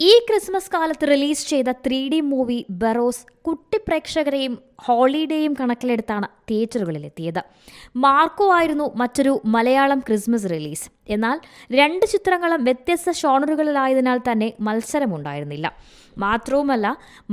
ഈ ക്രിസ്മസ് കാലത്ത് റിലീസ് ചെയ്ത 3D മൂവി ബറോസ് കുട്ടി പ്രേക്ഷകരെയും ഹോളിഡേയും കണക്കിലെടുത്താണ് തിയേറ്ററുകളിലെത്തിയത്. മാർക്കോ ആയിരുന്നു മറ്റൊരു മലയാളം ക്രിസ്മസ് റിലീസ്. എന്നാൽ രണ്ട് ചിത്രങ്ങളും വ്യത്യസ്ത ഷോണറുകളിലായതിനാൽ തന്നെ മത്സരമുണ്ടായിരുന്നില്ല. മാത്രവുമല്ല,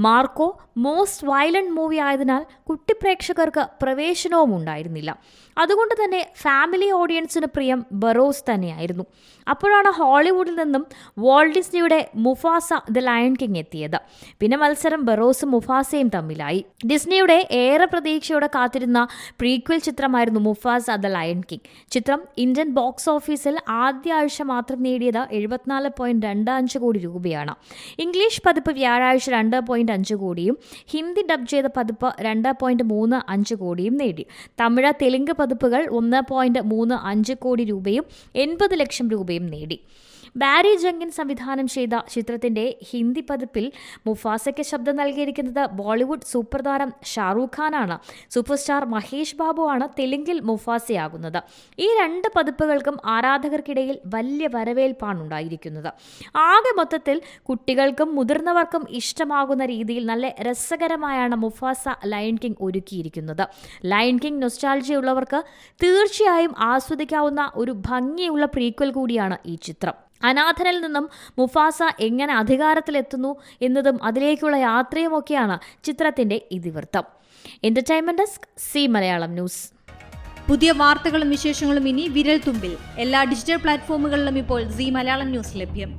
മാർക്കോ മോസ്റ്റ് വയലന്റ് മൂവി ആയതിനാൽ കുട്ടി പ്രേക്ഷകർക്ക് പ്രവേശനവും ഉണ്ടായിരുന്നില്ല. അതുകൊണ്ട് തന്നെ ഫാമിലി ഓഡിയൻസിന് പ്രിയം ബറോസ് തന്നെയായിരുന്നു. അപ്പോഴാണ് ഹോളിവുഡിൽ നിന്നും വാൾട്ട് ഡിസ്നിയുടെ മുഫാസ ദ ലയൺ കിങ് എത്തിയത്. പിന്നെ മത്സരം ബറോസും മുഫാസയും തമ്മിലായി. ഡിസ്നിയുടെ ഏറെ പ്രതീക്ഷയോടെ കാത്തിരുന്ന പ്രീക്വൽ ചിത്രമായിരുന്നു മുഫാസ ദ ലയൺ കിങ്. ചിത്രം ഇന്ത്യൻ ബോക്സ് ഓഫീസിൽ ആദ്യ ആഴ്ച മാത്രം നേടിയത് 74.25 കോടി രൂപയാണ്. ഇംഗ്ലീഷ് പതിപ്പ് വ്യാഴാഴ്ച 2.5 കോടിയും ഹിന്ദി ഡബ് ചെയ്ത പതിപ്പ് 2.35 കോടിയും നേടി. തമിഴ് തെലുങ്ക് പതിപ്പുകൾ 1.35 കോടി രൂപയും 80 ലക്ഷം രൂപയും നേടി. ബാരി ജങ്കിൻ സംവിധാനം ചെയ്ത ചിത്രത്തിന്റെ ഹിന്ദി പതിപ്പിൽ മുഫാസയ്ക്ക് ശബ്ദം നൽകിയിരിക്കുന്നത് ബോളിവുഡ് സൂപ്പർ താരം ഷാറൂഖ് ഖാനാണ്. സൂപ്പർ സ്റ്റാർ മഹേഷ് ബാബുവാണ് തെലുങ്കിൽ മുഫാസയാകുന്നത്. ഈ രണ്ട് പതിപ്പുകൾക്കും ആരാധകർക്കിടയിൽ വലിയ വരവേൽപ്പാണ് ഉണ്ടായിരിക്കുന്നത്. ആകെ മൊത്തത്തിൽ കുട്ടികൾക്കും മുതിർന്നവർക്കും ഇഷ്ടമാകുന്ന രീതിയിൽ നല്ല രസകരമായാണ് മുഫാസ ലയൺ കിങ് ഒരുക്കിയിരിക്കുന്നത്. ലയൺ കിങ് നൊസ്റ്റാൾജിയുള്ളവർക്ക് തീർച്ചയായും ആസ്വദിക്കാവുന്ന ഒരു ഭംഗിയുള്ള പ്രീക്വൽ കൂടിയാണ് ഈ ചിത്രം. അനാഥനിൽ നിന്നും മുഫാസ എങ്ങനെ അധികാരത്തിലെത്തുന്നു എന്നതും അതിലേക്കുള്ള യാത്രയുമൊക്കെയാണ് ചിത്രത്തിന്റെ ഇതിവൃത്തം. Entertainment desk, C Malayalam news. പുതിയ വാർത്തകളും വിശേഷങ്ങളും ഇനി വിരൽ തുമ്പിൽ. എല്ലാ ഡിജിറ്റൽ പ്ലാറ്റ്ഫോമുകളിലും ഇപ്പോൾ സി മലയാളം ന്യൂസ് ലഭ്യം.